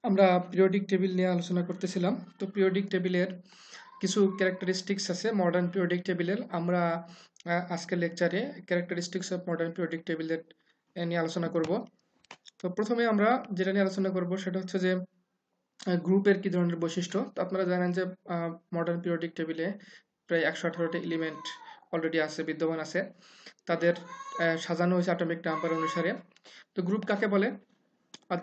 আমরা periodic table নিয়ে আলোচনা করতেছিলাম। তো পিরিয়ডিক টেবিলের কিছু ক্যারেক্টারিস্টিক্স আছে মডার্ন পিরিয়ডিক টেবিলের। আমরা আজকের লেকচারে ক্যারেক্টারিস্টিক্স অফ মডার্ন পিরিয়ডিক টেবিলের নিয়ে আলোচনা করব। তো প্রথমে আমরা যেটা নিয়ে আলোচনা করব সেটা হচ্ছে যে গ্রুপের কি ধরনের বৈশিষ্ট্য। তো আপনারা জানেন যে মডার্ন পিরিয়ডিক টেবিলে প্রায় 118টা এলিমেন্ট অলরেডি আছে, বিদ্যমান আছে। তাদের সাজানো হয়েছে অ্যাটমিক নাম্বার অনুসারে। তো গ্রুপ কাকে বলে?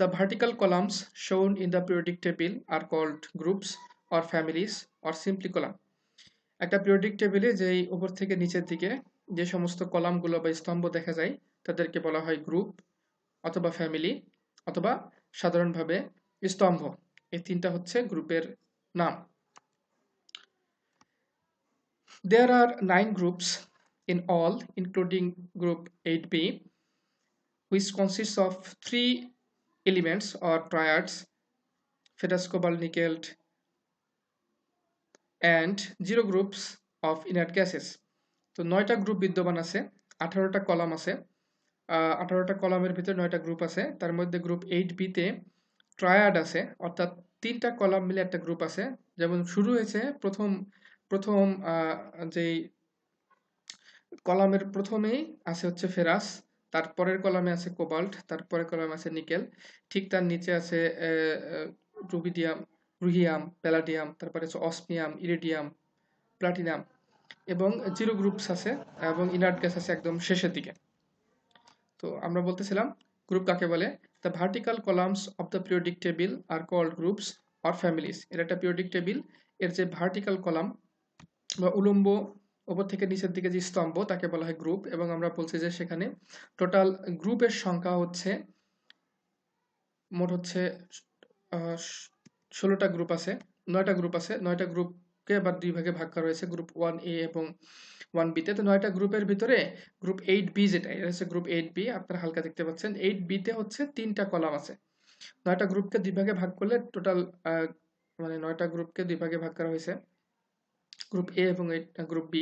The vertical columns shown in the periodic table are called groups or families or simply column. একটা পিরিয়ডিক টেবিলে যেই উপর থেকে নিচের দিকে যে সমস্ত কলামগুলো বা স্তম্ভ দেখা যায় তাদেরকে বলা হয় গ্রুপ অথবা ফ্যামিলি অথবা সাধারণভাবে স্তম্ভ। এই তিনটা হচ্ছে গ্রুপের নাম। There are 9 groups in all, including group 8b, which consists of 3 elements or triads: ferrous, cobalt, nickel, and 0 groups of inert gases. তো 9টা গ্রুপ বিদ্যমান আছে, 18টা কলাম আছে। 18টা কলামের ভিতরে 9টা গ্রুপ আছে। তার মধ্যে গ্রুপ 8b তে ট্রায়াড আছে, অর্থাৎ 3টা কলাম মিলে একটা গ্রুপ আছে। যেমন শুরু হয়েছে প্রথম যেই কলামের প্রথমেই আছে হচ্ছে ফেরাস, তারপরের কলামে আছে কোবাল্ট, তারপরের কলামে আছে নিকেল, ঠিক তার নিচে আছে রুবিডিয়াম, রুহিয়াম, প্যালাডিয়াম, তারপরে আছে অসমিয়াম, ইরিডিয়াম, প্লাটিনাম, এবং 0 গ্রুপস আছে এবং ইনার্ট গ্যাস আছে একদম শেষের দিকে। তো আমরা বলতেছিলাম গ্রুপ কাকে বলে। The vertical columns of the periodic table are called groups or families. এটা একটা পিরিয়ডিক টেবিল, এর যে ভার্টিক্যাল কলাম বা উলম্ব উপর থেকে নিচের দিকে যে স্তম্ভ তাকে বলা হয় গ্রুপ। এবং আমরা বলছি যে সেখানে টোটাল গ্রুপের সংখ্যা হচ্ছে মোট হচ্ছে 16টা গ্রুপ আছে, 9টা গ্রুপ আছে। 9টা গ্রুপকে আবার 2 ভাগে ভাগ করা হয়েছে, গ্রুপ 1A এবং 1B তে। তো 9টা গ্রুপের ভিতরে গ্রুপ 8B যেটা, এটা হচ্ছে গ্রুপ 8B, আপনারা হালকা দেখতে পাচ্ছেন। 8B তে হচ্ছে 3টা কলাম আছে। 9টা গ্রুপকে 2 ভাগে ভাগ করলে টোটাল মানে 9টা গ্রুপকে 2 ভাগে ভাগ করা হয়েছে, গ্রুপ A এবং গ্রুপ B।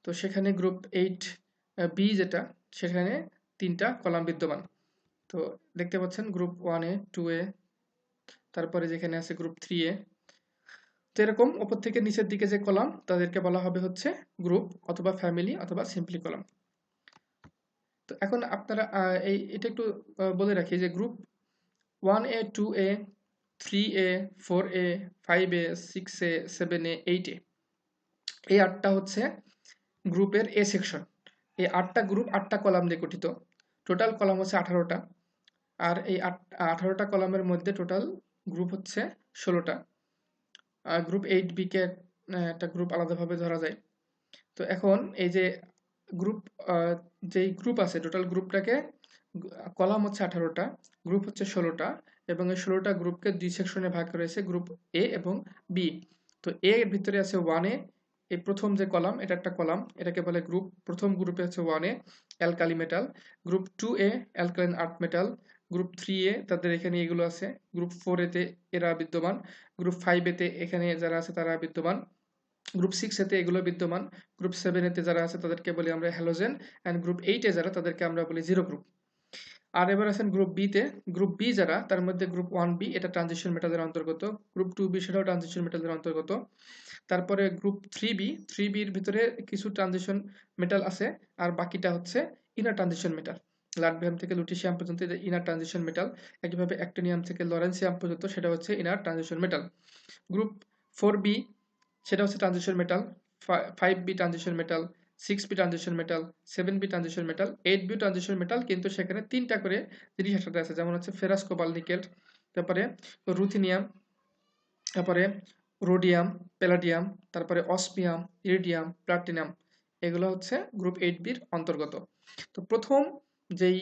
তো সেখানে গ্রুপ 8B যেটা, সেখানে 3টা কলাম বিদ্যমান। তো দেখতে পাচ্ছেন গ্রুপ 1A, 2A, তারপরে যেখানে আছে গ্রুপ 3A। তো এরকম উপর থেকে নিচের দিকে যে কলাম তাদেরকে বলা হবে হচ্ছে গ্রুপ অথবা ফ্যামিলি অথবা সিম্পলি কলাম। তো এখন আপনারা এটা একটু বলে রাখি যে group 1A, 2A, 3A, 4A, 5A, 6A, 7A, 8A, এই 8টা হচ্ছে গ্রুপের এ সেকশন। এই 8টা গ্রুপ 8টা কলাম দিয়ে গঠিত। টোটাল কলাম হচ্ছে 18টা। আর এই 18টা কলামের মধ্যে টোটাল গ্রুপ হচ্ছে 16টা। গ্রুপ 8B কে একটা গ্রুপ আলাদাভাবে ধরা যায়। তো এখন এই যে গ্রুপ, যেই গ্রুপ আছে টোটাল গ্রুপটাকে, কলাম হচ্ছে 18টা, গ্রুপ হচ্ছে 16টা, এবং এই 16টা গ্রুপকে 2 সেকশনে ভাগ করা হয়েছে, গ্রুপ এ এবং বি। তো এ এর ভিতরে আছে 1A, এই প্রথম যে কলাম এটা একটা কলাম, এটাকে বলে গ্রুপ। প্রথম গ্রুপে আছে 1A alkali metal, group 2A alkaline earth metal, group 3A তাদের এখানে এগুলো আছে, গ্রুপ 4A তে এরা বিদ্যমান, গ্রুপ 5A তে এখানে যারা আছে তারা বিদ্যমান, গ্রুপ 6 এতে এগুলো বিদ্যমান, গ্রুপ 7 এতে যারা আছে তাদেরকে বলি আমরা হ্যালোজেন, এন্ড গ্রুপ 8 এ যারা তাদেরকে আমরা বলি জিরো গ্রুপ। আর এবার আছেন গ্রুপ বি তে। গ্রুপ বি যারা, তার মধ্যে গ্রুপ 1B এটা ট্রানজিশন মেটালের অন্তর্গত, গ্রুপ 2B সেটাও ট্রানজিশন মেটালের অন্তর্গত। তারপরে গ্রুপ 3B, 3B এর ভিতরে কিছু ট্রানজিশন মেটাল আছে, আর বাকিটা হচ্ছে ইনার ট্রানজিশন মেটাল। লাটভিয়াম থেকে লুটিশিয়াম পর্যন্ত ইনার ট্রানজিশন মেটাল, একইভাবে অ্যাক্টিনিয়াম থেকে লরেন্সিয়াম পর্যন্ত সেটা হচ্ছে inner transition metal. Group 4B সেটা হচ্ছে transition metal, 5B transition metal, 6B transition metal, 7B transition metal, 8B transition metal, কিন্তু সেখানে 3টা করে জিনিস একসাথে আছে, যেমন হচ্ছে ফেরাস, কোবাল্ট, নিকেল, তারপরে রুথিনিয়াম, তারপরে রোডিয়াম, প্যালাডিয়াম, তারপরে অসমিয়াম, ইরিডিয়াম, প্লাটিনাম, এগুলো হচ্ছে গ্রুপ 8Bর অন্তর্গত। তো প্রথম যেই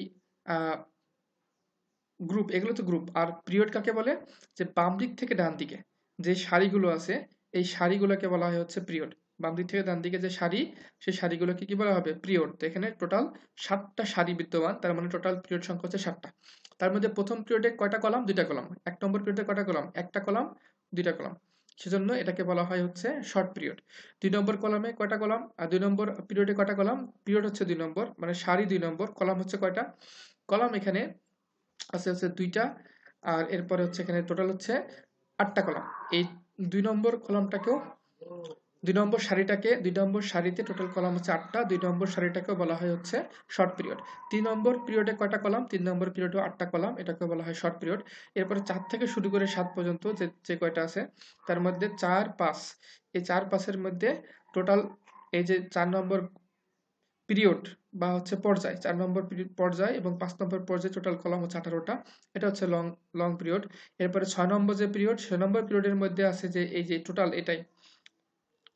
গ্রুপ, এগুলো তো গ্রুপ। আর পিরিয়ড কাকে বলে? যে বাম দিক থেকে ডান দিকে যে সারিগুলো আছে এই সারিগুলোকে বলা হয় হচ্ছে পিরিয়ড। বাম দিক থেকে ডান দিকে যে সারি, সেই সারিগুলোকে কি বলা হবে? পিরিয়ড। তো এখানে টোটাল 7টা সারি বিদ্যমান, তার মানে টোটাল পিরিয়ড সংখ্যা হচ্ছে 7টা। তার মধ্যে প্রথম পিরিয়ডে কয়টা কলাম? 2টা কলাম। 1 নম্বর পিরিয়ডে কয়টা কলাম? একটা কলাম, 2টা কলাম, সেজন্য এটাকে বলা হয় হচ্ছে শর্ট পিরিয়ড। 2 নম্বর কলামে কয়টা কলাম? আর 2 নম্বর পিরিয়ডে কয়টা কলাম? পিরিয়ড হচ্ছে 2 নম্বর, মানে সারি 2 নম্বর, কলাম হচ্ছে কয়টা? কলাম এখানে আছে হচ্ছে 2টা, আর এরপরে হচ্ছে এখানে টোটাল হচ্ছে 8টা কলাম। এই 2 নম্বর কলামটাকেও 2 নম্বর সারিটাকে 2 নম্বর সারিতে টোটাল কলাম হচ্ছে 8টা। 2 নম্বর সারিটাকেও বলা হয় হচ্ছে শর্ট পিরিয়ড। 3 নম্বর পিরিয়ডে কয়টা কলাম? 3 নম্বর পিরিয়ডেও 8টা কলাম, এটাকে বলা হয় শর্ট পিরিয়ড। এরপরে 4 থেকে শুরু করে 7 পর্যন্ত যে কয়টা আছে তার মধ্যে 4 5, এই 4 5 এর মধ্যে টোটাল এই যে 4 নম্বর পিরিয়ড বা হচ্ছে পর্যায়, 4 নম্বর পর্যায় এবং 5 নম্বর পর্যায়ে টোটাল কলাম হচ্ছে 18টা। এটা হচ্ছে লং পিরিয়ড। এরপরে 6 নম্বর যে পিরিয়ড, 6 নম্বর পিরিয়ডের মধ্যে আছে যে এই যে টোটাল এটাই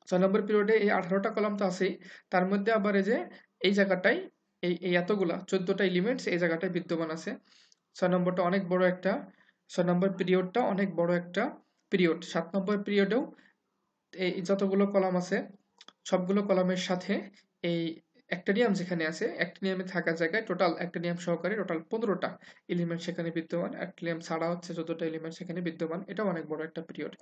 6 নম্বর পিরিয়ডে এই 18টা কলাম তো আছেই, তার মধ্যে আবার এই যে এই জায়গাটায় এই এতগুলা 14টা এলিমেন্টস এই জায়গাটায় বিদ্যমান আছে। 6 নম্বরটা অনেক বড় একটা 6 নম্বর পিরিয়ডটা অনেক বড় একটা পিরিয়ড। 7 নম্বর পিরিয়ডেও এই যতগুলো কলাম আছে সবগুলো কলামের সাথে এই অ্যাক্টিনিয়াম যেখানে আছে অ্যাক্টিনিয়ামে থাকার জায়গায় টোটাল অ্যাক্টিনিয়াম সহকারে টোটাল 15টা এলিমেন্ট সেখানে বিদ্যমান। অ্যাক্টিনিয়াম ছাড়া হচ্ছে 14টা এলিমেন্ট সেখানে বিদ্যমান। এটাও অনেক বড় একটা পিরিয়ড।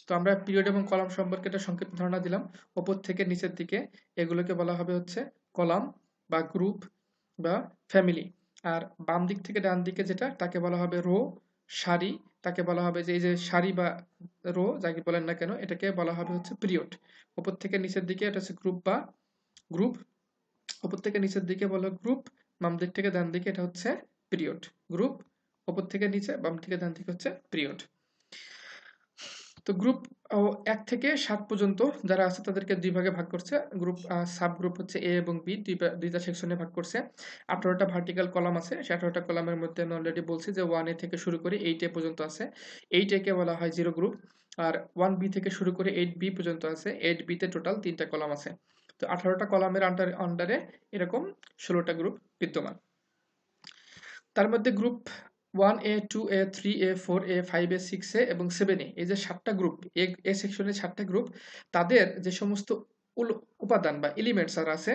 তো আমরা পিরিয়ড এবং কলাম সম্পর্কে একটা সংক্ষিপ্ত ধারণা দিলাম। উপর থেকে নিচের দিকে এগুলোকে বলা হবে হচ্ছে কলাম বা গ্রুপ বা ফ্যামিলি। আর বাম দিক থেকে ডান দিকে যেটা তাকে বলা হবে রো, সারি। তাকে বলা হবে যে এই যে সারি বা রো যাকে বলেন না কেন এটাকে বলা হবে হচ্ছে পিরিয়ড। উপর থেকে নিচের দিকে এটা হচ্ছে গ্রুপ বা গ্রুপ। উপর থেকে নিচের দিকে বলো গ্রুপ, বাম দিক থেকে ডান দিকে এটা হচ্ছে পিরিয়ড। গ্রুপ উপর থেকে নিচে, বাম থেকে ডান দিকে হচ্ছে পিরিয়ড। তো গ্রুপ 1 থেকে 7 পর্যন্ত যারা আছে তাদেরকে দুই ভাগে ভাগ করছে। গ্রুপ সাব গ্রুপ হচ্ছে এ এবং বি, দুইটা সেকশনে ভাগ করছে। 18টা ভার্টিক্যাল কলাম আছে। সেই 18টা কলামের মধ্যে আমি অলরেডি বলছি যে 1A থেকে শুরু করে 8A পর্যন্ত আছে। 8A কে বলা হয় জিরো গ্রুপ। আর 1B থেকে শুরু করে 8B পর্যন্ত আছে। 8B তে টোটাল 3টা কলাম আছে। তো 18টা কলামের আন্ডারে এরকম 16টা গ্রুপ বিদ্যমান। তার মধ্যে group 1A, 2A, 3A, 4A, 5A, 6A এবং 7A এই যে 7টা গ্রুপ, এ সেকশনে 7টা গ্রুপ, তাদের যে সমস্ত উপাদান বা এলিমেন্টস আর আছে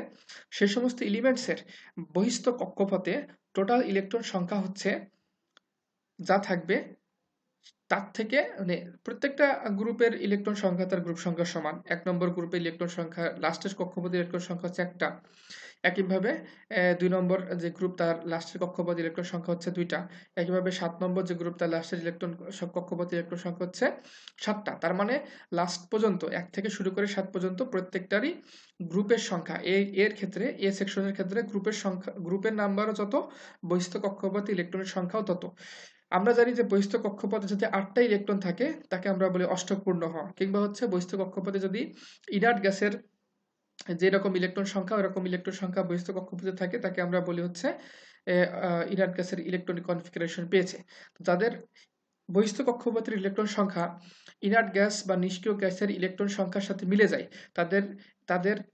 সেই সমস্ত এলিমেন্টসের বহিস্থ কক্ষপথে টোটাল ইলেকট্রন সংখ্যা হচ্ছে যা থাকবে তার থেকে মানে প্রত্যেকটা গ্রুপের ইলেকট্রন সংখ্যা তার গ্রুপ সংখ্যার সমান। 1 নম্বর গ্রুপের ইলেকট্রন সংখ্যা লাস্টের কক্ষপথে ইলেকট্রন সংখ্যা হচ্ছে 1টা। একইভাবে 2 নম্বর যে গ্রুপ তার লাস্টের কক্ষপথে ইলেকট্রন সংখ্যা হচ্ছে 2টা। একইভাবে 7 নম্বর যে গ্রুপ তার লাস্টের ইলেকট্রন কক্ষপথে ইলেকট্রন সংখ্যা হচ্ছে 7টা। তার মানে লাস্ট পর্যন্ত 1 থেকে শুরু করে 7 পর্যন্ত প্রত্যেকটারই গ্রুপের সংখ্যা এর ক্ষেত্রে এ সেকশনের ক্ষেত্রে গ্রুপের সংখ্যা গ্রুপের নাম্বারও যত, বহিস্থ কক্ষপথে ইলেকট্রনের সংখ্যাও তত। আমরা জানি যে বহিস্থ কক্ষপথে যদি 8টা ইলেকট্রন থাকে তাকে আমরা বলি অষ্টক পূর্ণ হওয়া, কিংবা হচ্ছে বহিস্থ কক্ষপথে যদি ইনার্ট গ্যাসের যেরকম ইলেকট্রন সংখ্যা ওরকম ইলেকট্রন সংখ্যা বহিস্থ কক্ষপথে থাকে তাকে আমরা বলি হচ্ছে ইনার্ট গ্যাসের ইলেকট্রনিক কনফিগারেশন পেয়েছে। যাদের বহিস্থ কক্ষপথের ইলেকট্রন সংখ্যা ইনার্ট গ্যাস বা নিষ্ক্রিয় গ্যাসের ইলেকট্রন সংখ্যার সাথে মিলে যায়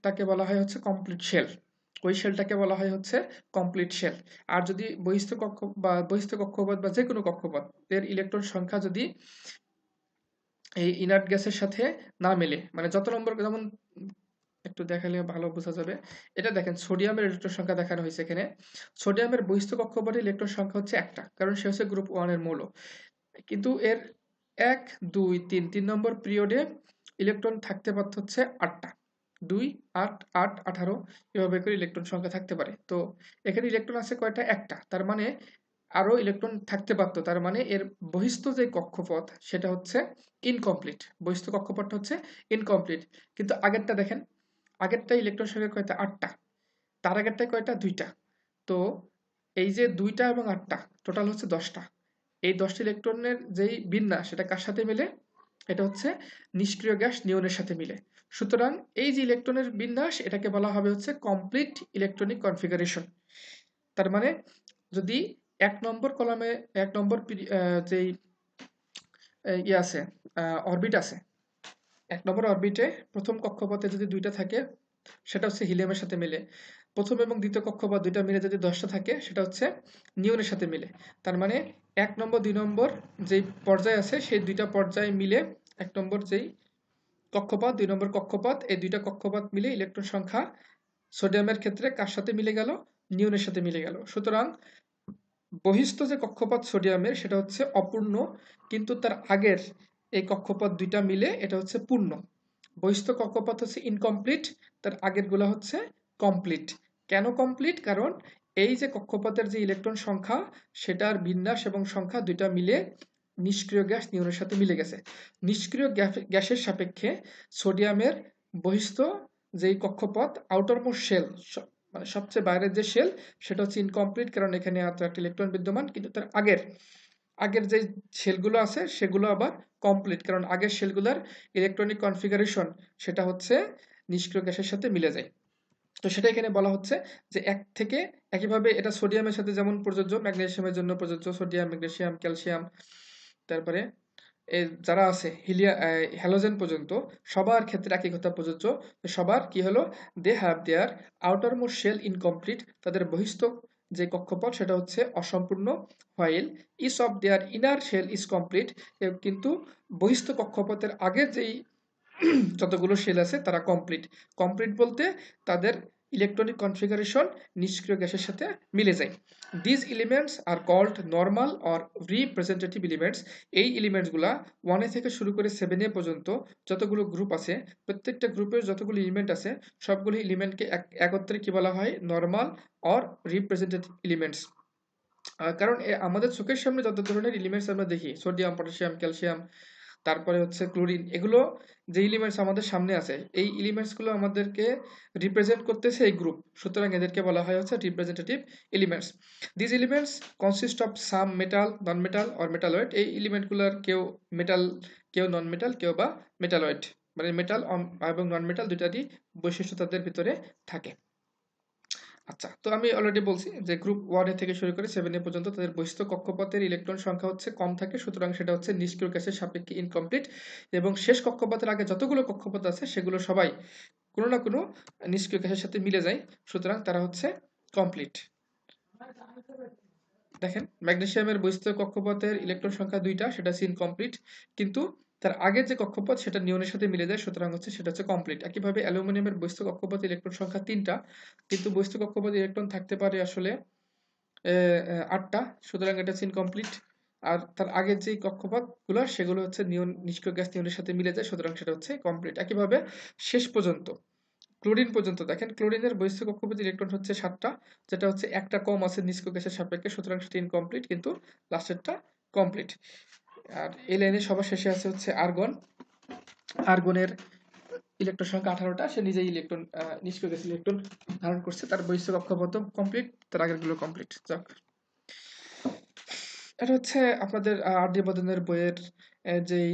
তাকে বলা হয় হচ্ছে কমপ্লিট শেল। ওই শেলটাকে বলা হয় হচ্ছে কমপ্লিট শেল। আর যদি বহিস্থ কক্ষপথ বা যে কোনো কক্ষপথ এর ইলেকট্রন সংখ্যা যদি এই ইনার্ট গ্যাসের সাথে না মেলে, মানে যত নম্বর, যেমন একটু দেখালে ভালো বোঝা যাবে। এটা দেখেন সোডিয়ামের ইলেকট্রন সংখ্যা দেখানো হয়েছে এখানে। সোডিয়ামের বহিস্থ কক্ষপথে ইলেকট্রন সংখ্যা হচ্ছে 1টা, কারণ সে হচ্ছে গ্রুপ 1 এর মৌল। কিন্তু এর 1 2 3 নম্বর পিরিয়ডে ইলেকট্রন থাকতে পারত হচ্ছে 8টা। 2 8 8 18 এভাবে করে ইলেকট্রন সংখ্যা থাকতে পারে। তো এখানে ইলেকট্রন আছে কয়টা? 1টা। তার মানে আরো ইলেকট্রন থাকতে পারতো। তার মানে এর বহিস্থ যে কক্ষপথ সেটা হচ্ছে ইনকমপ্লিট। বহিস্থ কক্ষপথটা হচ্ছে ইনকমপ্লিট। কিন্তু আগেরটা দেখেন, আগেরটা ইলেকট্রন সংখ্যা কয়টা? 8টা। তার আগেরটায় কয়টা? 2টা। তো এই যে 2টা এবং 8টা টোটাল হচ্ছে 10টা। এই 10টি ইলেকট্রনের যেই বিন্যাস সেটা কার সাথে মিলে? এটা হচ্ছে নিষ্ক্রিয় গ্যাস নিয়নের সাথে মিলে। সুতরাং এই যে ইলেকট্রনের বিন্যাস এটাকে বলা হবে হচ্ছে কমপ্লিট ইলেকট্রনিক কনফিগারেশন। তার মানে যদি 1 নম্বর কলামে 1 নম্বর যেই ইয়ে আছে অরবিট আছে, 1 নম্বর অরবিটে প্রথম কক্ষপথে যদি 2টা থাকে সেটা হচ্ছে হিলিয়ামের সাথে মিলে। প্রথম এবং দ্বিতীয় কক্ষপথ 2টা মিলে যদি 10টা থাকে সেটা হচ্ছে নিয়নের সাথে মিলে। তার মানে 1 নম্বর 2 নম্বর যেই পর্যায় আছে সেই 2টা পর্যায় মিলে 1 নম্বর যেই কক্ষপথ 2 নম্বর কক্ষপথ, এই 2টা কক্ষপথ মিলে ইলেকট্রন সংখ্যা সোডিয়ামের ক্ষেত্রে কার সাথে মিলে গেল? নিয়নের সাথে মিলে গেল। সুতরাং বহিস্থ যে কক্ষপথ সোডিয়ামের সেটা হচ্ছে অপূর্ণ, কিন্তু তার আগের এই কক্ষপথ 2টা মিলে এটা হচ্ছে পূর্ণ। বহিস্থ কক্ষপথ হচ্ছে ইনকমপ্লিট, তার আগের গুলা হচ্ছে কমপ্লিট। কেন কমপ্লিট? কারণ এই যে কক্ষপথের যে ইলেকট্রন সংখ্যা সেটার বিন্যাস এবং সংখ্যা দুইটা মিলে নিষ্ক্রিয় গ্যাস নিয়নের সাথে মিলে গেছে। নিষ্ক্রিয় গ্যাসের সাপেক্ষে সোডিয়ামের বহিস্থ যেই কক্ষপথ আউটারমোস্ট শেল, মানে সবচেয়ে বাইরের যে শেল, সেটা হচ্ছে ইনকমপ্লিট, কারণ এখানে একটা ইলেকট্রন বিদ্যমান, কিন্তু তার আগের যে শেলগুলো আছে সেগুলো আবার কমপ্লিট, কারণ আগের শেলগুলোর ইলেকট্রনিক কনফিগারেশন সেটা হচ্ছে নিষ্ক্রিয় গ্যাসের সাথে মিলে যায়। তো সেটা এখানে বলা হচ্ছে যে একইভাবে এটা সোডিয়ামের সাথে যেমন প্রযোজ্য, ম্যাগনেসিয়ামের জন্য প্রযোজ্য, সোডিয়াম, ম্যাগনেসিয়াম, ক্যালসিয়াম, তারপরে যারা আছে হ্যালোজেন পর্যন্ত সবার ক্ষেত্রে একই কথা প্রযোজ্য। সবার কি হলো, they have their outermost shell incomplete, তাদের বহিস্থ যে কক্ষপথ সেটা হচ্ছে অসম্পূর্ণ, while each of their inner shell is complete, কিন্তু বহিস্থ কক্ষপথের আগের যেই যতগুলো শেল আছে তারা কমপ্লিট বলতে তাদের ইলেকট্রনিক কনফিগারেশন নিষ্ক্রিয় গ্যাসের সাথে মিলে যায়। This elements are called normal or representative elements. এই এলিমেন্টসগুলা 1 থেকে শুরু করে 7 পর্যন্ত যতগুলো গ্রুপ আছে, প্রত্যেকটা গ্রুপের যতগুলো এলিমেন্ট আছে সবগুলো এলিমেন্টকে একত্রে কি বলা হয়, নর্মাল অর রিপ্রেজেন্টেটিভ এলিমেন্টস। কারণ আমাদের চোখের সামনে যত ধরনের এলিমেন্টস আমরা দেখি, সোডিয়াম, পটাশিয়াম, ক্যালসিয়াম, তারপরে হচ্ছে ক্লোরিন, এগুলো যে এলিমেন্টস আমাদের সামনে আছে, এই এলিমেন্টসগুলো আমাদেরকে রিপ্রেজেন্ট করতেছে এই গ্রুপ, সুতরাং এদেরকে বলা হয় হচ্ছে representative elements. This elements consist of some metal, non metal or metalloid. এই এলিমেন্টগুলোর কেউ মেটাল, কেউ নন মেটাল, কেউ বা মেটালয়েড, মানে মেটাল এবং নন মেটাল দুইটারই বৈশিষ্ট্য তাদের ভিতরে থাকে। আচ্ছা, তো আমি অলরেডি বলছি যে গ্রুপ 1 থেকে শুরু করে 7 পর্যন্ত তাদের বহিস্থ কক্ষপথের ইলেকট্রন সংখ্যা হচ্ছে কম থাকে, সুতরাং সেটা হচ্ছে নিষ্ক্রিয় গ্যাসের সাপেক্ষে ইনকমপ্লিট, এবং শেষ কক্ষপথের আগে যতগুলো কক্ষপথ আছে সেগুলো সবাই কোনো না কোনো নিষ্ক্রিয় গ্যাসের সাথে মিলে যায়, সুতরাং তারা হচ্ছে কমপ্লিট। দেখেন, ম্যাগনেসিয়ামের বহিস্থ কক্ষপথের ইলেকট্রন সংখ্যা 2টা, সেটা হচ্ছে ইনকমপ্লিট, কিন্তু তার আগের যে কক্ষপথ সেটা নিয়নের সাথে মিলে যায়, সুতরাং সেটা হচ্ছে কমপ্লিট। একইভাবে অ্যালুমিনিয়ামের বহিস্থ কক্ষপথ ইলেকট্রন সংখ্যা 3টা, কিন্তু বহিস্থ কক্ষপথ ইলেকট্রন থাকতে পারে আসলে 8টা, সুতরাং এটা হচ্ছে ইনকমপ্লিট। আর তার আগের যে কক্ষপথগুলো সেগুলো হচ্ছে নিষ্ক্রিয় গ্যাস নিয়নের সাথে মিলে যায়, সুতরাং সেটা হচ্ছে কমপ্লিট। একইভাবে শেষ পর্যন্ত ক্লোরিন পর্যন্ত দেখেন, ক্লোরিনের বহিস্থ কক্ষপথ ইলেকট্রন হচ্ছে 7টা, যেটা হচ্ছে একটা কম আছে নিষ্ক্রিয় গ্যাসের সাপেক্ষে, সুতরাং সেটা ইনকমপ্লিট, কিন্তু লাস্টেরটা কমপ্লিট। আর এই লাইনের সবার শেষে আছে হচ্ছে আর্গনের ইলেকট্রন সংখ্যা 18টা, সে নিজেই নিষ্ক্রিয় গ্যাস ইলেকট্রন ধারণ করছে, তার বহিস্থ কক্ষপথ কমপ্লিট, তার আগেরগুলো কমপ্লিট। যাক, এটা হচ্ছে আপনাদের আর.ডি. বর্ধনের বইয়ের যেই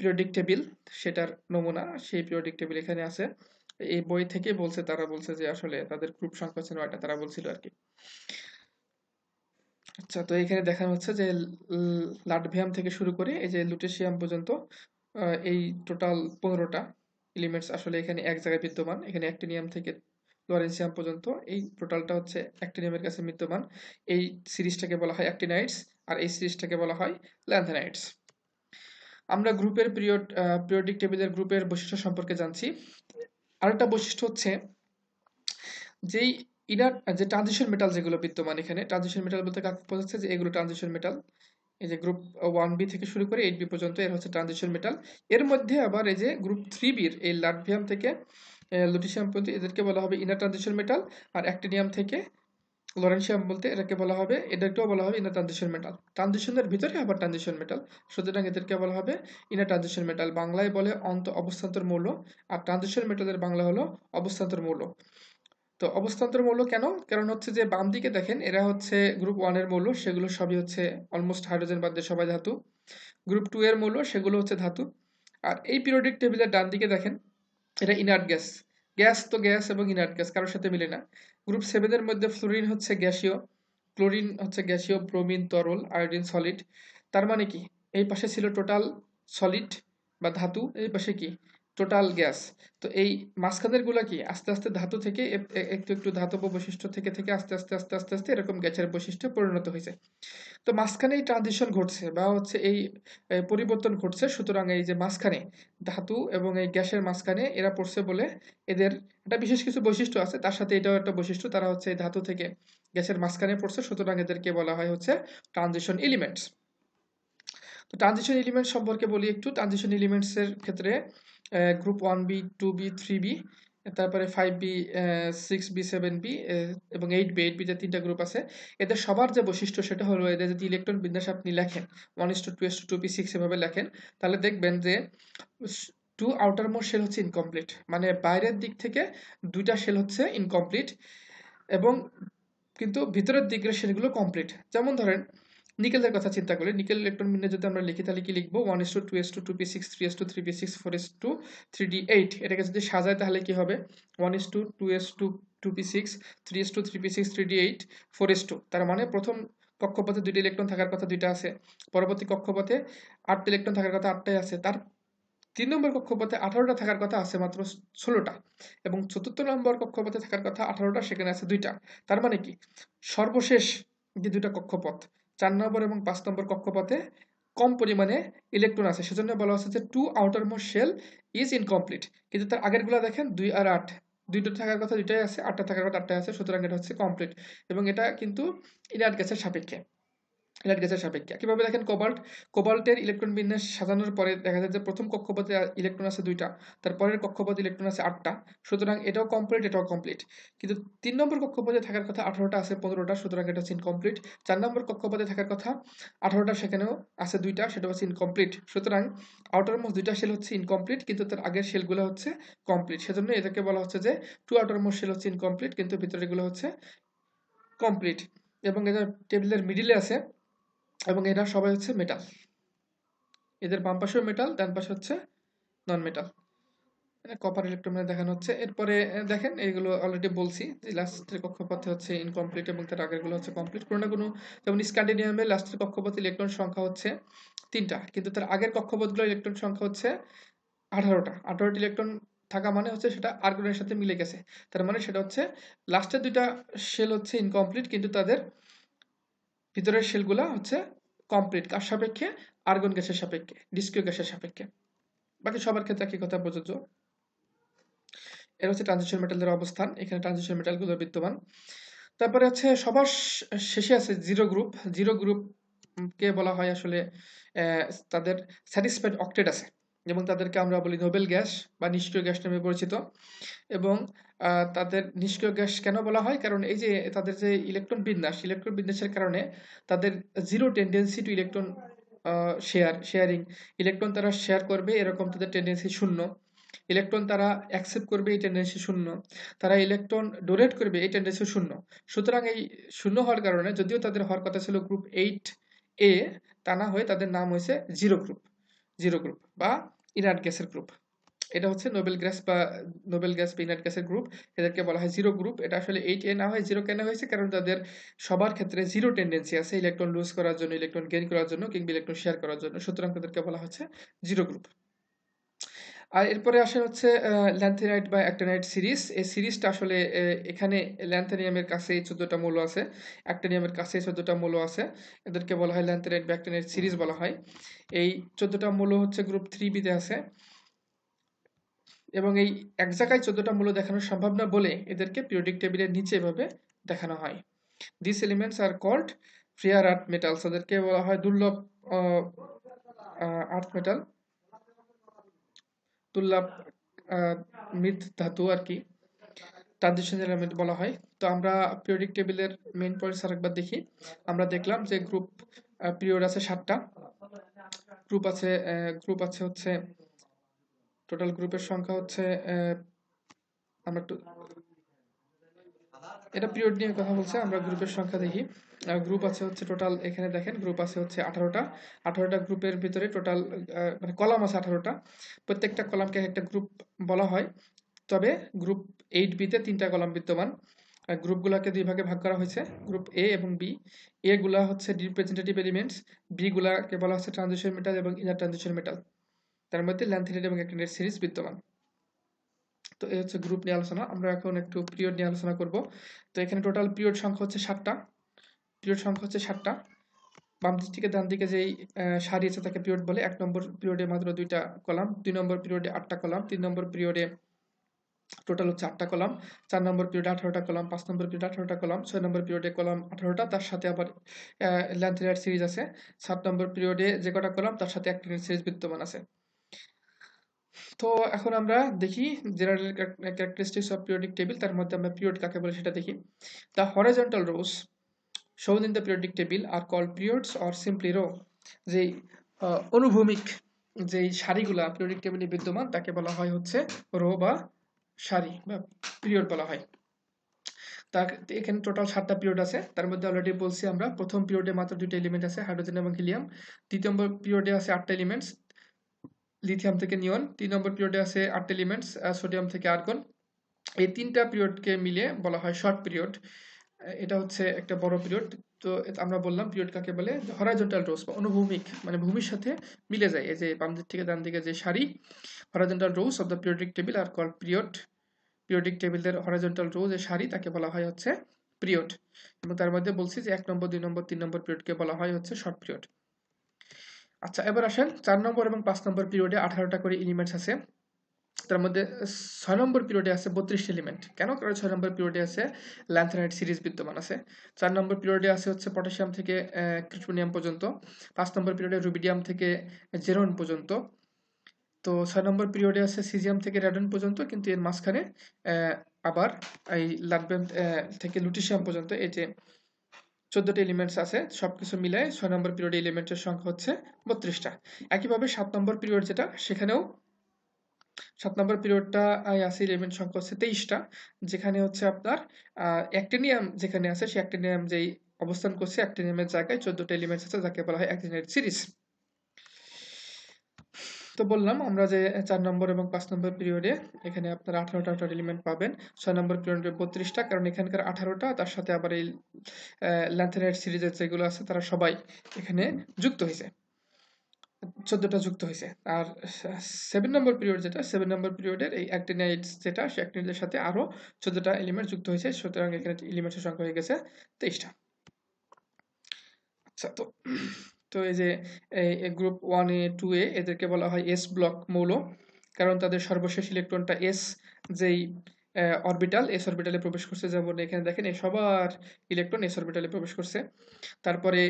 পিরিয়ডিক টেবিল সেটার নমুনা, সেই পিরিয়ডিক টেবিল এখানে আছে। এই বই থেকে তারা বলছে যে আসলে তাদের গ্রুপ সংখ্যা হচ্ছে 9টা, তারা বলছিল আর কি। আচ্ছা, তো এখানে দেখানো হচ্ছে যে লাটভিয়াম থেকে শুরু করে এই যে লুটেশিয়াম পর্যন্ত এই টোটাল 15টা এলিমেন্টস আসলে এখানে এক জায়গায় বিদ্যমান। এখানে অ্যাক্টিনিয়াম থেকে লরেন্সিয়াম পর্যন্ত এই টোটালটা হচ্ছে অ্যাক্টিনিয়ামের কাছে বিদ্যমান। এই সিরিজটাকে বলা হয় অ্যাক্টিনাইডস, আর এই সিরিজটাকে বলা হয় ল্যান্থানাইডস। আমরা পিরিয়ডিক টেবিলের গ্রুপের বৈশিষ্ট্য সম্পর্কে জানছি। আরেকটা বৈশিষ্ট্য হচ্ছে যেই যে ট্রানজিশন মেটাল যেগুলো বিদ্যমান, এখানে ট্রানজিশন মেটাল বলতে কাকে বোঝাচ্ছে, যে এগুলো ট্রানজিশন মেটাল। এই যে গ্রুপ 1B থেকে শুরু করে 8B পর্যন্ত এর হচ্ছে ট্রানজিশন মেটাল। এর মধ্যে আবার এই যে গ্রুপ 3Bর এই লাটভিয়াম থেকে লুটিশিয়াম পর্যন্ত এদেরকে বলা হবে ইনার ট্রানজিশন মেটাল, আর অ্যাক্টিনিয়াম থেকে লরেন্সিয়াম বলতে এদেরকেও বলা হবে ইনার ট্রানজিশন মেটাল। ট্রানজিশনের ভিতরে আবার ট্রানজিশন মেটাল, সুতরাং এদেরকে বলা হবে ইনার ট্রানজিশন মেটাল। বাংলায় বলে অবস্থান্তর মৌল, আর ট্রানজিশন মেটালের বাংলা হলো অবস্থান্তর মৌল। তো অবস্থান্তর মৌল কেন? কারণ হচ্ছে যে বাম দিকে দেখেন, এরা হচ্ছে গ্রুপ 1 এর মৌল, সেগুলো সবই হচ্ছে অলমোস্ট হাইড্রোজেন বাদ দিয়ে সবাই ধাতু। গ্রুপ 2 এর মৌল, সেগুলো হচ্ছে ধাতু। আর এই পিরিয়ডিক টেবিলের ডান দিকে দেখেন, এটা ইনার্ট গ্যাস। গ্যাস এবং ইনার্ট গ্যাস কারোর সাথে মিলে না। গ্রুপ 7 এর মধ্যে ফ্লোরিন হচ্ছে গ্যাসীয়, ক্লোরিন হচ্ছে গ্যাসীয়, ব্রোমিন তরল, আয়োডিন সলিড। তার মানে কি, এই পাশে ছিল টোটাল সলিড বা ধাতু, এই পাশে কি টোটাল গ্যাস। তো এই মাঝখানের গুলা কি আস্তে আস্তে ধাতু থেকে একটু একটু ধাতব বৈশিষ্ট্য থেকে থেকে আস্তে আস্তে আস্তে আস্তে আস্তে এরকম গ্যাসের বৈশিষ্ট্যে পরিণত হয়েছে। তো মাঝখানে এই ট্রানজিশন ঘটছে বা হচ্ছে এই পরিবর্তন ঘটছে, সুতরাং এই যে মাঝখানে ধাতু এবং এই গ্যাসের মাঝখানে এরা পড়ছে বলে এদের একটা বিশেষ কিছু বৈশিষ্ট্য আছে, তার সাথে এটাও একটা বৈশিষ্ট্য, তারা হচ্ছে এই ধাতু থেকে গ্যাসের মাঝখানে পড়ছে, সুতরাং এদেরকে বলা হয় হচ্ছে ট্রানজিশন এলিমেন্টস। তো ট্রানজিশন এলিমেন্টস সম্পর্কে বলি একটু। ট্রানজিশন এলিমেন্টস এর ক্ষেত্রে গ্রুপ 1B 2B 3B তারপরে 5B, 6B, 7B এবং 8B, 8B তে 3টা গ্রুপ আছে। এদের সবার যে বৈশিষ্ট্য সেটা হলো এদের যদি ইলেকট্রন বিন্যাস আপনি লেখেন 1:2, 2:6 এভাবে লেখেন, তাহলে দেখবেন যে 2 outermost শেল হচ্ছে ইনকমপ্লিট, মানে বাইরের দিক থেকে 2টা শেল হচ্ছে ইনকমপ্লিট এবং কিন্তু ভিতরের দিকের শেলগুলো কমপ্লিট। যেমন ধরেন নিকেলের কথা চিন্তা করি, নিকেল ইলেকট্রন বিন্যাস যদি আমরা লিখি তাহলে কি লিখবো 1:2, 2:6, 3:3, 4:2, 3D8। এটাকে যদি সাজায় তাহলে কি হবে 1:2, 2:6, 3:3, 3D8, 4:2। তার মানে প্রথম কক্ষপথে 2টি ইলেকট্রন থাকার কথা 2টা আছে, পরবর্তী কক্ষপথে 8টি ইলেকট্রন থাকার কথা 8টাই আছে, তার 3 নম্বর কক্ষপথে 18টা থাকার কথা আছে মাত্র 16টা, এবং 4র্থ নম্বর কক্ষপথে থাকার কথা 18টা, সেখানে আছে 2টা। তার মানে কি সর্বশেষ যে 2টা কক্ষপথ 4 নম্বর এবং 5 নম্বর কক্ষপথে কম পরিমাণে ইলেকট্রন আছে, সেজন্য বলা হচ্ছে যে 2 outermost shell is incomplete। কিন্তু তার আগেরগুলো দেখেন 2 আর 8, 2টা থাকার কথা 2টাই আছে, 8টা থাকার কথা 8টাই আছে, সুতরাং এটা হচ্ছে কমপ্লিট। এবং এটা কিন্তু ইনার্ট গ্যাসের সাপেক্ষে, ইনার্ট গ্যাসের সাপেক্ষে। কিভাবে দেখেন কোবাল্টের ইলেকট্রন বিন্যাস সাজানোর পরে দেখা যায় যে প্রথম কক্ষপথে ইলেকট্রন আছে 2টা, তারপরের কক্ষপথে ইলেকট্রন আছে 8টা, সুতরাং এটাও কমপ্লিট, এটাও কমপ্লিট। কিন্তু 3 নম্বর কক্ষপথে থাকার কথা 18টা, আছে 15টা, সুতরাং এটা হচ্ছে ইনকমপ্লিট। 4 নম্বর কক্ষপথে থাকার কথা 18টা, সেখানেও আছে 2টা, সেটা হচ্ছে ইনকমপ্লিট। সুতরাং আউটারমোস্ট 2টা শেল হচ্ছে ইনকমপ্লিট, কিন্তু তার আগের শেলগুলো হচ্ছে কমপ্লিট, সেজন্য এটাকে বলা হচ্ছে যে 2 আউটারমোস্ট শেল হচ্ছে ইনকমপ্লিট, কিন্তু ভিতরেগুলো হচ্ছে কমপ্লিট। এবং এটা টেবিলের মিডিলে আছে এবং এরা সবাই হচ্ছে মেটাল, এদের বাম পাশেও মেটাল, ডান পাশে হচ্ছে নন মেটাল। কপার ইলেকট্রন দেখানো হচ্ছে। এরপরে দেখেন এইগুলো অলরেডি বলছি যে লাস্টের কক্ষপথে হচ্ছে ইনকমপ্লিট এবং তার আগেরগুলো হচ্ছে কমপ্লিট। কোনো না কোনো, যেমন স্ক্যান্ডিনিয়ামের লাস্টের কক্ষপথে ইলেকট্রন সংখ্যা হচ্ছে 3টা, কিন্তু তার আগের কক্ষপথগুলো ইলেকট্রন সংখ্যা হচ্ছে 18টা। 18টি ইলেকট্রন থাকা মানে হচ্ছে সেটা আর্গনের সাথে মিলে গেছে, তার মানে সেটা হচ্ছে লাস্টের 2টা শেল হচ্ছে ইনকমপ্লিট, কিন্তু তাদের ভিতরের শেলগুলা হচ্ছে কমপ্লিট। কার সাপেক্ষে? আর্গন গ্যাসের সাপেক্ষে, নিষ্ক্রিয় গ্যাসের সাপেক্ষে। বাকি সবার ক্ষেত্রে একই কথা প্রযোজ্য। এর হচ্ছে ট্রানজিশন মেটালদের অবস্থান, এখানে ট্রানজিশন মেটালগুলো বিদ্যমান। তারপরে হচ্ছে সবার শেষে আছে জিরো গ্রুপ। জিরো গ্রুপ কে বলা হয় আসলে তাদের স্যাটিসফাইড অক্টেট আছে, যেমন তাদেরকে আমরা বলি নোবেল গ্যাস বা নিষ্ক্রিয় গ্যাস নামে পরিচিত। এবং তাদের নিষ্ক্রিয় গ্যাস কেন বলা হয়? কারণ এই যে তাদের যে ইলেকট্রন বিন্যাসের কারণে তাদের zero tendency two electron sharing, electron তারা শেয়ার করবে এরকম তাদের টেন্ডেন্সি শূন্য। ইলেকট্রন তারা অ্যাকসেপ্ট করবে এই টেন্ডেন্সি শূন্য। তারা ইলেকট্রন ডোনেট করবে এই টেন্ডেন্সি শূন্য। সুতরাং এই শূন্য হওয়ার কারণে যদিও তাদের হওয়ার কথা ছিল গ্রুপ 8A, তা না হয়ে তাদের নাম হয়েছে জিরো গ্রুপ, জিরো গ্রুপ বা ইনার্ট গ্যাসের গ্রুপ। এটা হচ্ছে নোবেল গ্যাস বা ইনার্ট গ্যাসের গ্রুপ, এদেরকে বলা হয় জিরো গ্রুপ। এটা আসলে 8A না হয়ে জিরো কেন হয়েছে? কারণ তাদের সবার ক্ষেত্রে জিরো টেন্ডেন্সি আছে ইলেকট্রন লুজ করার জন্য, ইলেকট্রন গেইন করার জন্য কিংবা ইলেকট্রন শেয়ার করার জন্য, সুতরাং তাদেরকে বলা হচ্ছে জিরো গ্রুপ। আর এরপরে আসে হচ্ছে ল্যান্থেনাইট বা অ্যাক্টিনাইট সিরিজ। এই সিরিজটা আসলে এখানে ল্যান্থেনিয়ামের কাছে 14টা মৌল আছে, অ্যাক্টিনিয়ামের কাছে 14টা মৌল আছে, এদেরকে বলা হয় ল্যান্থেনাইট বা অ্যাক্টিনাইট সিরিজ বলা হয়। এই 14টা মৌল হচ্ছে গ্রুপ 3B-তে আছে, এবং এই এক জায়গায় 14টা মৌল দেখানো সম্ভব না বলে এদেরকে পিরিয়ডিক টেবিলের নিচে এভাবে দেখানো হয়। This elements are called rare earth metals, ওদেরকে বলা হয় দুর্লভ আর্থ মেটাল, দুর্লভ মৃৎ ধাতু আর কি, ট্রানজিশন এলিমেন্ট বলা হয়। তো আমরা পিরিয়ডিক টেবিলের মেইন পয়েন্টস আরেকবার দেখি। আমরা দেখলাম যে গ্রুপ পিরিয়ড আছে 7টা, গ্রুপ আছে হচ্ছে টোটাল গ্রুপের সংখ্যা হচ্ছে আমরা একটু, এটা পিরিয়ড নিয়ে কথা বলছে, আমরা গ্রুপের সংখ্যা দেখি। গ্রুপ আছে হচ্ছে টোটাল, এখানে দেখেন গ্রুপ আছে হচ্ছে 18টা। 18টা গ্রুপের ভিতরে টোটাল মানে কলাম আছে 18টা, প্রত্যেকটা কলামকে একটা গ্রুপ বলা হয়। তবে গ্রুপ 8B-তে 3টা কলাম বিদ্যমান। গ্রুপগুলোকে 2 ভাগে ভাগ করা হয়েছে, গ্রুপ A এবং B। এ গুলা হচ্ছে রিপ্রেজেন্টেটিভ এলিমেন্টস, বি গুলাকে বলা হচ্ছে ট্রানজিশন মেটাল এবং ইনার ট্রানজিশন মেটাল। তার মধ্যে ল্যান্থেনাইট এবং অ্যাক্টিনাইট সিরিজ বিদ্যমান। তো এই হচ্ছে গ্রুপ নিয়ে আলোচনা। আমরা এখন একটু পিরিয়ড নিয়ে আলোচনা করব। তো এখানে টোটাল পিরিয়ড সংখ্যা হচ্ছে 7টা, পিরিয়ড সংখ্যা হচ্ছে 7টা। বাম দিক থেকে ডান দিকে যেই সারি আছে তাকে পিরিয়ড বলে। 1 নম্বর পিরিয়ডে মাত্র 2টা কলাম, 2 নম্বর পিরিয়ডে 8টা কলাম, 3 নম্বর পিরিয়ডে টোটাল হচ্ছে 8টা কলাম, 4 নম্বর পিরিয়ডে 18টা কলাম, 5 নম্বর পিরিয়ডে 18টা কলাম, 6 নম্বর পিরিয়ডে কলাম 18টা, তার সাথে আবার ল্যান্থেনাইট সিরিজ আছে। 7 নম্বর পিরিয়ডে যে কটা কলাম তার সাথে অ্যাক্টিনাইট সিরিজ বিদ্যমান আছে। তো এখন আমরা দেখি general characteristics of periodic table, তার মধ্যে আমরা পিরিয়ড কাকে বলে সেটা দেখি। The horizontal rose shown in the periodic table are called periods or simply row। যেই অনুভূমিক যেই সারিগুলা পিরিয়ডিক টেবিলে বিদ্যমান তাকে বলা হয় হচ্ছে রো বা সারি বা পিরিয়ড বলা হয়। তার এখানে টোটাল 7টা পিরিয়ড আছে, তার মধ্যে অলরেডি বলছি আমরা প্রথম পিরিয়ডে মাত্র 2টা এলিমেন্ট আছে, হাইড্রোজেন এবং হিলিয়াম। দ্বিতীয় নম্বর পিরিয়ডে আছে 8টা এলিমেন্টস, লিথিয়াম থেকে নিয়ন। 3 নম্বর পিরিয়ডে আছে 8টা এলিমেন্টস, সোডিয়াম থেকে আর্গন। এই 3টা পিরিয়ডকে মিলিয়ে বলা হয় শর্ট পিরিয়ড। এটা হচ্ছে একটা বড় পিরিয়ড। তো আমরা বললাম পিরিয়ড কাকে বলে, হরাইজন্টাল রোস বা অনুভূমিক, মানে ভূমির সাথে মিলে যায়। এই যে বাম দিক থেকে ডান দিকে যে সারি, horizontal rows of the periodic table are called period. Periodic টেবিলের হরাইজন্টাল রো যে সারি তাকে বলা হয় হচ্ছে পিরিয়ড। এবং তার মধ্যে বলছি যে 1 নম্বর 2 নম্বর 3 নম্বর পিরিয়ডকে বলা হয় হচ্ছে শর্ট পিরিয়ড। আচ্ছা, এবার আসেন 4 নম্বর এবং 5 নম্বর পিরিয়ডে 18টা করে এলিমেন্টস আছে। তার মধ্যে 6 নম্বর পিরিয়ডে আছে 32 এলিমেন্ট। কেন? কারণ 6 নম্বর পিরিয়ডে আছে ল্যান্থেনাইট সিরিজ বিদ্যমান আছে। 4 নম্বর পিরিয়ডে আছে হচ্ছে পটাশিয়াম থেকে ক্রিপ্টোনিয়াম পর্যন্ত। 5 নম্বর পিরিয়ডে রুবিডিয়াম থেকে জেরন পর্যন্ত। তো 6 নম্বর পিরিয়ডে আছে সিজিয়াম থেকে রেডন পর্যন্ত, কিন্তু এর মাঝখানে আবার এই লাটভিয়াম থেকে লুটিশিয়াম পর্যন্ত এই যে 14টা এলিমেন্টস আছে। সবকিছু মিলায় 6 নম্বর পিরিয়ডে এলিমেন্টের সংখ্যা হচ্ছে 32টা। একইভাবে 7 নম্বর পিরিয়ড যেটা, সেখানেও 7 নম্বর পিরিয়ডটা আছে এলিমেন্ট সংখ্যা হচ্ছে 23টা, যেখানে হচ্ছে আপনার অ্যাক্টিনিয়াম যেখানে আছে সেই অ্যাক্টিনিয়াম যেই অবস্থান করছে অ্যাক্টিনিয়ামের জায়গায় 14টা এলিমেন্টস আছে যাকে বলা হয় অ্যাক্টিনাইট সিরিজ। তো বললাম আমরা যে 4 নম্বর এবং 5 নম্বর পিরিয়ডে এখানে আপনারা 18টা এলিমেন্ট পাবেন। 6 নম্বর পিরিয়ডে 32টা, কারণ এখানকার 18টা তার সাথে আবার এই ল্যান্থেনাইট সিরিজের যেগুলো আছে তারা সবাই এখানে যুক্ত হয়েছে, 14টা যুক্ত হয়েছে। আর 7 নম্বর পিরিয়ড যেটা, 7 নম্বর পিরিয়ডের এই অ্যাক্টিনাইটস যেটা, সেই অ্যাক্টিনাইটের সাথে আরো 14টা এলিমেন্ট যুক্ত হয়েছে, সুতরাং এখানে এলিমেন্টের সংখ্যা হয়ে গেছে 23টা। আচ্ছা, তো এই যে গ্রুপ 1A 2A এদেরকে বলা হয় এস ব্লক মৌল, কারণ তাদের সর্বশেষ ইলেকট্রনটা এস যেই অরবিটাল, এস অরবিটালে প্রবেশ করছে। যেমন এখানে দেখেন এই সবার ইলেকট্রন এস অরবিটালে প্রবেশ করছে। তারপরে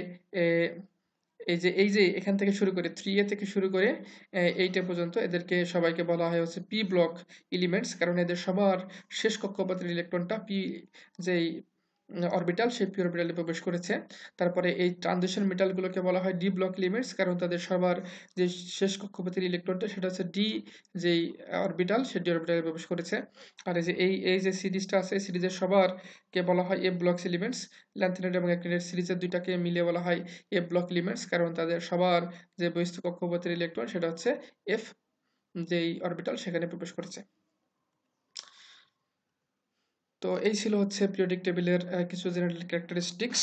এই যে এখান থেকে শুরু করে 3A থেকে শুরু করে 8A পর্যন্ত এদেরকে সবাইকে বলা হয় হচ্ছে পি ব্লক এলিমেন্টস, কারণ এদের সবার শেষ কক্ষপথের ইলেকট্রনটা পি যেই অরবিটাল সেই পি অরবিটালে প্রবেশ করেছে। তারপরে এই ট্রানজিশন মেটালগুলোকে বলা হয় ডি ব্লক এলিমেন্টস, কারণ তাদের সবার যে শেষ কক্ষপথের ইলেকট্রনটা সেটা হচ্ছে ডি যেই অরবিটাল সেই ডি অরবিটালে প্রবেশ করেছে। আর এই যে সিরিজটা আছে, সিরিজের সবার কে বলা হয় এফ ব্লক এলিমেন্টস। ল্যান্থেনাইট এবং অ্যাক্টিনাইট সিরিজের দুইটাকে মিলিয়ে বলা হয় এফ ব্লক এলিমেন্টস, কারণ তাদের সবার যে বহিস্থ কক্ষপথের ইলেকট্রন সেটা হচ্ছে এফ যেই অরবিটাল সেখানে প্রবেশ করেছে। তো এই ছিল হচ্ছে পিরিয়ডিক টেবিলের কিছু জেনারেল ক্যারেক্টারিস্টিক্স।